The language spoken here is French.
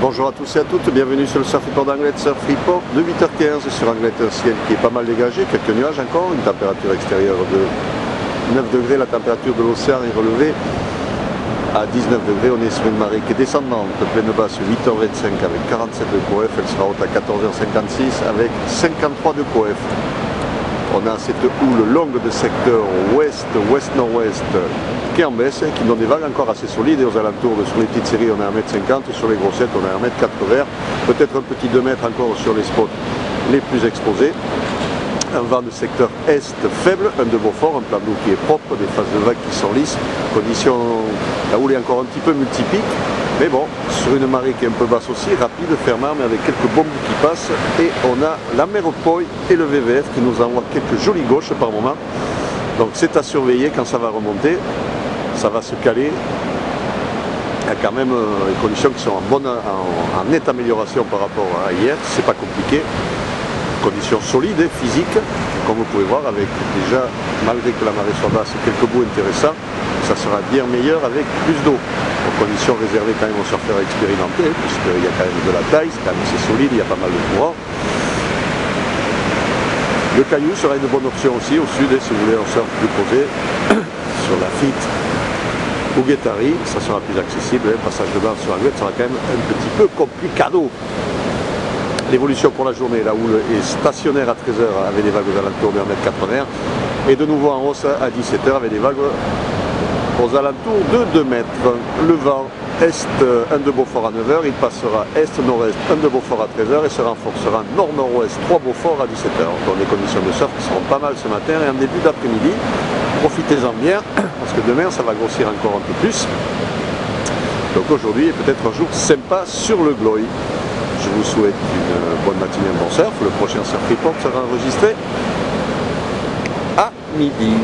Bonjour à tous et à toutes, bienvenue sur le Surf Report d'Anglet, Surf Report de 8h15 sur Anglet, un ciel qui est pas mal dégagé, quelques nuages encore, une température extérieure de 9 degrés, la température de l'océan est relevée à 19 degrés, on est sur une marée qui est descendante, pleine basse 8h25 avec 47 de coef, elle sera haute à 14h56 avec 53 de coef. On a cette houle longue de secteur ouest-nord-ouest qui est en baisse, qui donne des vagues encore assez solides et aux alentours, sur les petites séries on est à 1m50, sur les grossettes on est à 1m80, peut-être un petit 2 mètres encore sur les spots les plus exposés. Un vent de secteur est faible, un de Beaufort, un plan d'eau qui est propre, des phases de vagues qui sont lisses, condition, la houle est encore un petit peu multipique, mais bon, sur une marée qui est un peu basse aussi, rapide, fermant, mais avec quelques bombes qui passent, et on a la mer au Poi et le VVF qui nous envoient quelques jolies gauches par moment, donc c'est à surveiller quand ça va remonter, ça va se caler. Il y a quand même des conditions qui sont en nette amélioration par rapport à hier, c'est pas compliqué. Conditions solides et physiques, comme vous pouvez voir, avec déjà, malgré que la marée soit basse, quelques bouts intéressants, ça sera bien meilleur avec plus d'eau. Conditions réservées quand même aux surfeurs expérimentés, puisqu'il y a quand même de la taille, c'est quand même assez solide, il y a pas mal de courant. Le caillou sera une bonne option aussi au sud, si vous voulez un surf plus posé, sur la Lafitte ou Guettari, ça sera plus accessible, le passage de base sur la Guette sera quand même un petit peu complicado. L'évolution pour la journée, la houle est stationnaire à 13h avec des vagues aux alentours de 1m80 et de nouveau en hausse à 17h avec des vagues aux alentours de 2 mètres. Le vent est 1 de Beaufort à 9h, il passera est-nord-est 1 de Beaufort à 13h et se renforcera nord-nord-ouest 3 Beaufort à 17h. Donc des conditions de surf qui seront pas mal ce matin et en début d'après-midi. Profitez-en bien parce que demain ça va grossir encore un peu plus. Donc aujourd'hui est peut-être un jour sympa sur le Gloy. Je vous souhaite une bonne matinée, un bon surf. Le prochain Surf Report sera enregistré à midi.